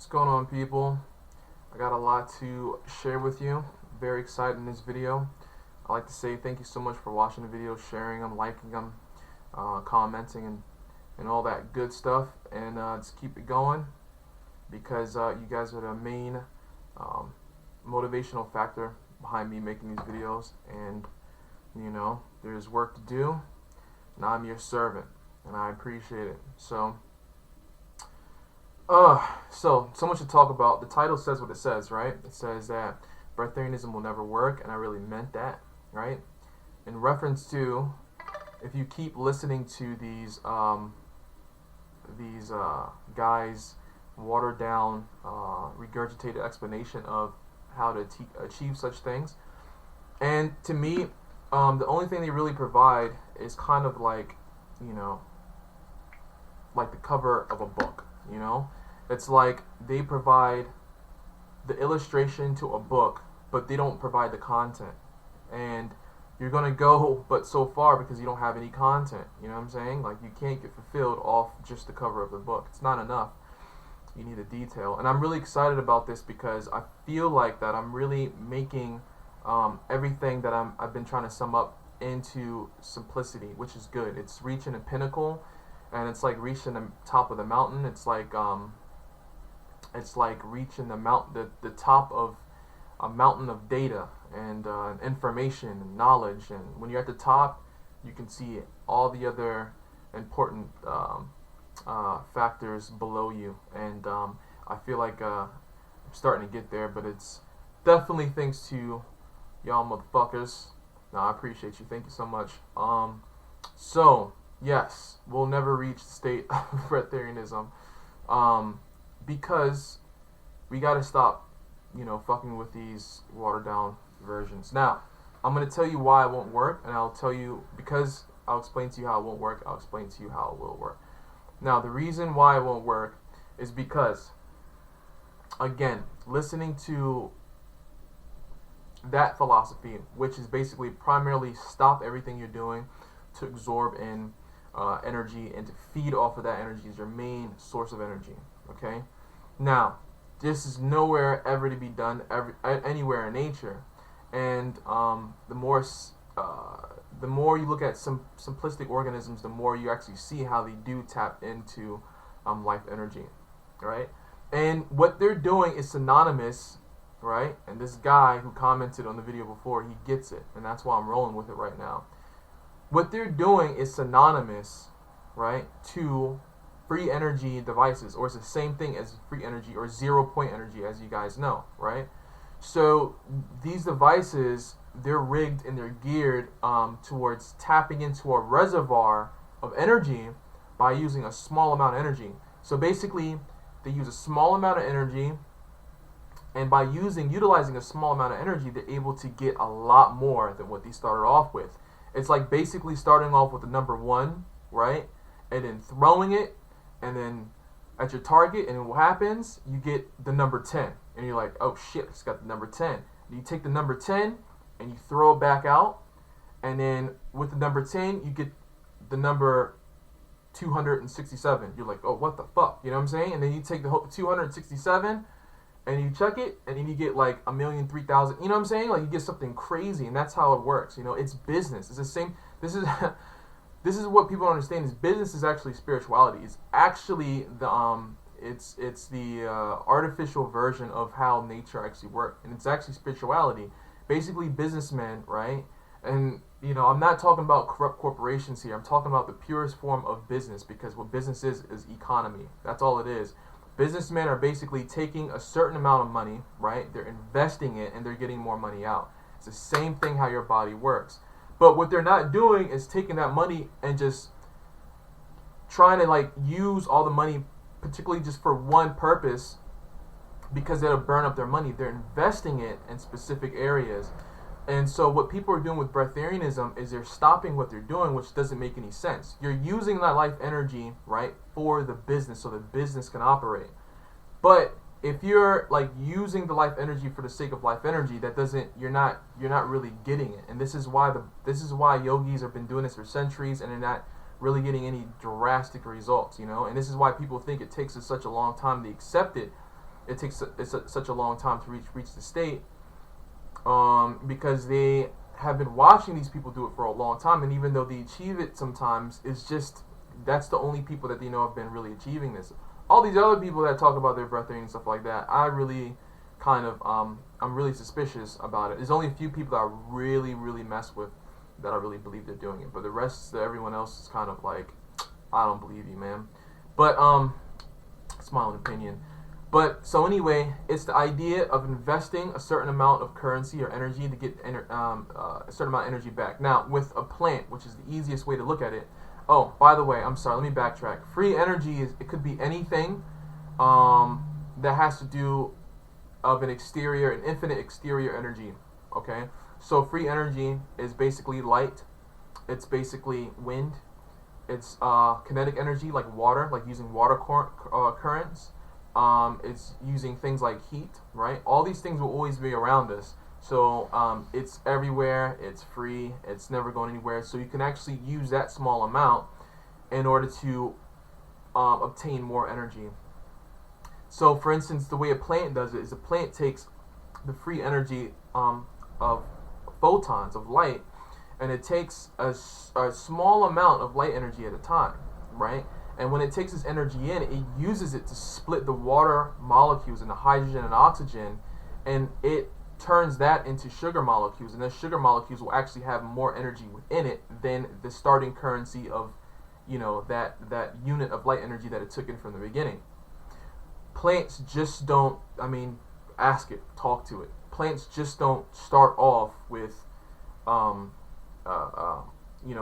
What's going on, people? I got a lot to share with you. Very excited in this video. I'd like to say thank you so much for watching the video, sharing them, liking them, commenting, and all that good stuff. And just keep it going because you guys are the main motivational factor behind me making these videos. And you know, there's work to do, and I'm your servant, and I appreciate it. So much to talk about. The title says what it says, right? It says that Breatharianism will never work, and I really meant that, right? In reference to, if you keep listening to these guys' watered down, regurgitated explanation of how to achieve such things, and to me, the only thing they really provide is kind of like, you know, like the cover of a book. You know, it's like they provide the illustration to a book, but they don't provide the content. And you're gonna go but so far because you don't have any content. You know what I'm saying? Like, you can't get fulfilled off just the cover of the book. It's not enough. You need the detail. And I'm really excited about this because I feel like that I'm really making everything that I've been trying to sum up into simplicity, which is good. It's reaching a pinnacle. And it's like reaching the top of the mountain. It's like reaching the top of a mountain of data and information and knowledge. And when you're at the top, you can see all the other important factors below you. And I feel like I'm starting to get there, but it's definitely thanks to y'all motherfuckers. No, I appreciate you. Thank you so much. Yes, we'll never reach the state of Breatharianism because we got to stop, you know, fucking with these watered down versions. Now, I'm going to tell you why it won't work, and I'll tell you, because I'll explain to you how it won't work, I'll explain to you how it will work. Now, the reason why it won't work is because, again, listening to that philosophy, which is basically primarily stop everything you're doing to absorb in energy and to feed off of that energy is your main source of energy. Okay, now this is nowhere ever to be done anywhere in nature, and the more you look at some simplistic organisms, the more you actually see how they do tap into life energy, right? And what they're doing is synonymous, right? And this guy who commented on the video before, he gets it, and that's why I'm rolling with it right now. What they're doing is synonymous, right, to free energy devices, or it's the same thing as free energy or 0-point energy, as you guys know, right? So these devices, they're rigged and they're geared towards tapping into a reservoir of energy by using a small amount of energy. So basically, they use a small amount of energy, and by utilizing a small amount of energy, they're able to get a lot more than what they started off with. It's like basically starting off with the number 1, right? And then throwing it, and then at your target, and what happens? You get the number 10. And you're like, oh shit, I just got the number 10. And you take the number 10, and you throw it back out, and then with the number 10, you get the number 267. You're like, oh, what the fuck? You know what I'm saying? And then you take the 267, and you check it, and then you get like 1,003,000. You know what I'm saying? Like, you get something crazy, and that's how it works. You know, it's business. It's the same. This is this is what people don't understand. Is business is actually spirituality. It's actually the it's the artificial version of how nature actually works, and it's actually spirituality. Basically, businessmen, right? And you know, I'm not talking about corrupt corporations here. I'm talking about the purest form of business, because what business is economy. That's all it is. Businessmen are basically taking a certain amount of money, right? They're investing it, and they're getting more money out. It's the same thing how your body works. But what they're not doing is taking that money and just trying to like use all the money, particularly just for one purpose, because it'll burn up their money. They're investing it in specific areas. And so what people are doing with Breatharianism is they're stopping what they're doing, which doesn't make any sense. You're using that life energy, right, for the business, so the business can operate. But if you're like using the life energy for the sake of life energy, that doesn't, you're not really getting it. And this is why yogis have been doing this for centuries, and they're not really getting any drastic results, you know. And this is why people think it takes us such a long time to accept it, it takes such a long time to reach the state, because they have been watching these people do it for a long time, and even though they achieve it sometimes, it's just that's the only people that they know have been really achieving this. All these other people that talk about their breatharian and stuff like that, I really kind of I'm really suspicious about it. There's only a few people that I really mess with that I really believe they're doing it, but the rest, everyone else is kind of like, I don't believe you, man. But it's my own opinion. But so anyway, it's the idea of investing a certain amount of currency or energy to get a certain amount of energy back. Now, with a plant, which is the easiest way to look at it. Oh, by the way, I'm sorry. Let me backtrack. Free energy it could be anything that has to do of an infinite exterior energy. Okay, so free energy is basically light. It's basically wind. It's kinetic energy like water, like using water currents. It's using things like heat, right? All these things will always be around us. So it's everywhere, it's free, it's never going anywhere. So you can actually use that small amount in order to obtain more energy. So for instance, the way a plant does it is a plant takes the free energy of photons, of light, and it takes a small amount of light energy at a time, right? And when it takes this energy in, it uses it to split the water molecules into hydrogen and oxygen, and it turns that into sugar molecules, and those sugar molecules will actually have more energy within it than the starting currency of, that unit of light energy that it took in from the beginning. Plants just don't, ask it, talk to it. Plants just don't start off with,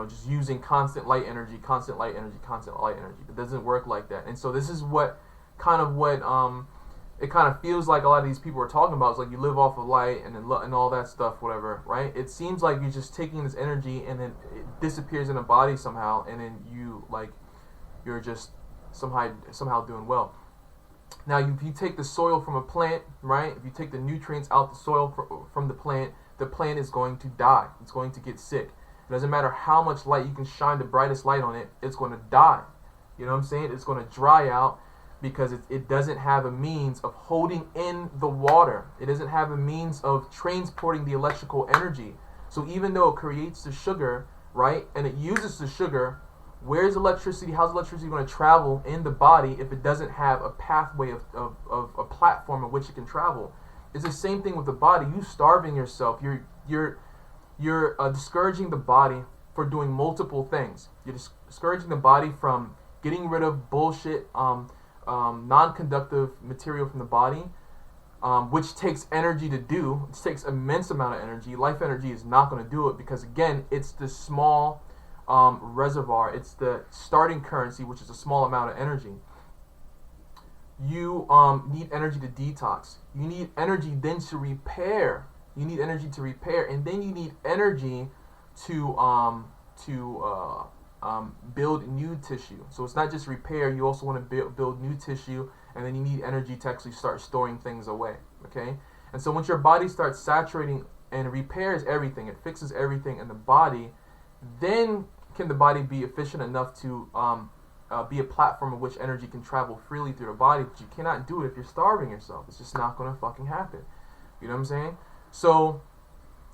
just using constant light energy. It doesn't work like that. And so this is what it kind of feels like a lot of these people are talking about. It's like you live off of light and all that stuff, whatever, right? It seems like you're just taking this energy and then it disappears in a body somehow, and then you're just somehow doing well. Now, if you take the soil from a plant, right? If you take the nutrients out the soil from the plant is going to die. It's going to get sick. It doesn't matter how much light you can shine the brightest light on it, it's going to die. You know what I'm saying? It's going to dry out because it doesn't have a means of holding in the water. It doesn't have a means of transporting the electrical energy. So even though it creates the sugar, right, and it uses the sugar, where's electricity? How's electricity going to travel in the body if it doesn't have a pathway of a platform in which it can travel? It's the same thing with the body. You starving yourself. You're discouraging the body for doing multiple things. You're discouraging the body from getting rid of bullshit, non-conductive material from the body, which takes energy to do. It takes immense amount of energy. Life energy is not going to do it because, again, it's the small reservoir. It's the starting currency, which is a small amount of energy. You need energy to detox. You need energy then to repair. And then you need energy to build new tissue. So it's not just repair. You also want to build new tissue, and then you need energy to actually start storing things away. Okay, and so once your body starts saturating and repairs everything, it fixes everything in the body, then can the body be efficient enough to be a platform in which energy can travel freely through the body. But you cannot do it if you're starving yourself. It's just not going to fucking happen. You know what I'm saying? So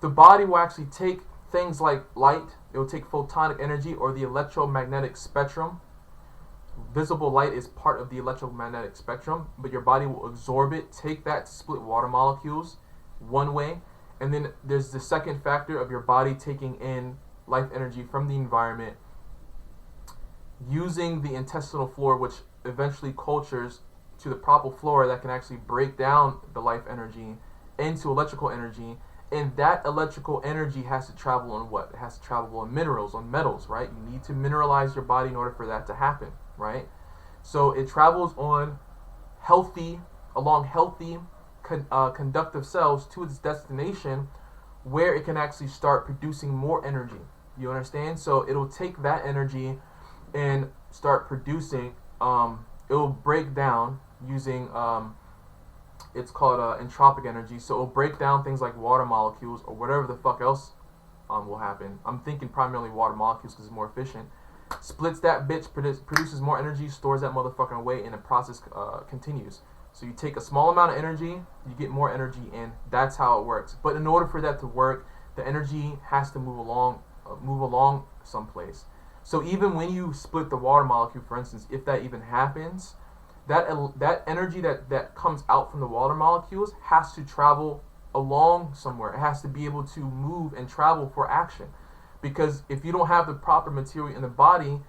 the body will actually take things like light. It will take photonic energy or the electromagnetic spectrum. Visible light is part of the electromagnetic spectrum, but your body will absorb it, take that to split water molecules one way, and then there's the second factor of your body taking in life energy from the environment, using the intestinal flora, which eventually cultures to the proper flora that can actually break down the life energy into electrical energy, and that electrical energy has to travel on what? It has to travel on minerals, on metals, right? You need to mineralize your body in order for that to happen, right? So it travels on along healthy conductive cells to its destination, where it can actually start producing more energy. You understand? So it'll take that energy and start producing. It'll break down using it's called entropic energy. So it'll break down things like water molecules or whatever the fuck else will happen. I'm thinking primarily water molecules because it's more efficient. Splits that bitch, produces more energy, stores that motherfucker away, and the process continues. So you take a small amount of energy, you get more energy in. That's how it works. But in order for that to work, the energy has to move along someplace. So even when you split the water molecule, for instance, if that even happens, that energy that comes out from the water molecules has to travel along somewhere. It has to be able to move and travel for action. Because if you don't have the proper material in the body,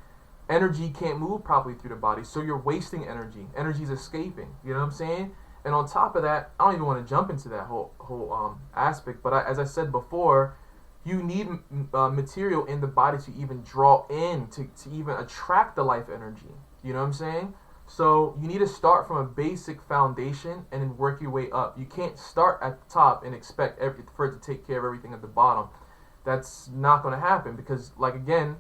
energy can't move properly through the body. So you're wasting energy. Energy's escaping. You know what I'm saying? And on top of that, I don't even want to jump into that whole aspect. But as I said before, you need material in the body to even draw in, to even attract the life energy. You know what I'm saying? So you need to start from a basic foundation and then work your way up. You can't start at the top and expect for it to take care of everything at the bottom. That's not going to happen because, like, again,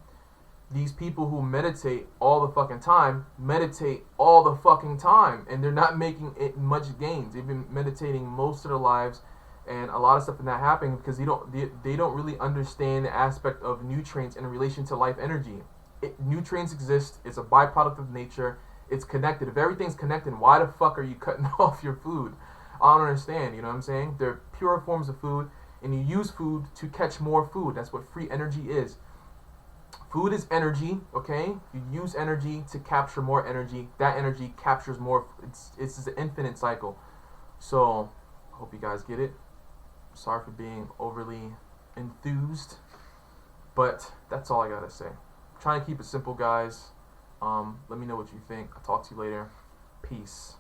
these people who meditate all the fucking time meditate all the fucking time, and they're not making it much gains. They've been meditating most of their lives, and a lot of stuff is not happening because they don't really understand the aspect of nutrients in relation to life energy. Nutrients exist. It's a byproduct of nature. It's connected. If everything's connected, why the fuck are you cutting off your food? I don't understand. You know what I'm saying? They're pure forms of food, and you use food to catch more food. That's what free energy is. Food is energy, okay? You use energy to capture more energy. That energy captures more. It's an infinite cycle. So, I hope you guys get it. Sorry for being overly enthused, but that's all I gotta say. I'm trying to keep it simple, guys. Let me know what you think. I'll talk to you later. Peace.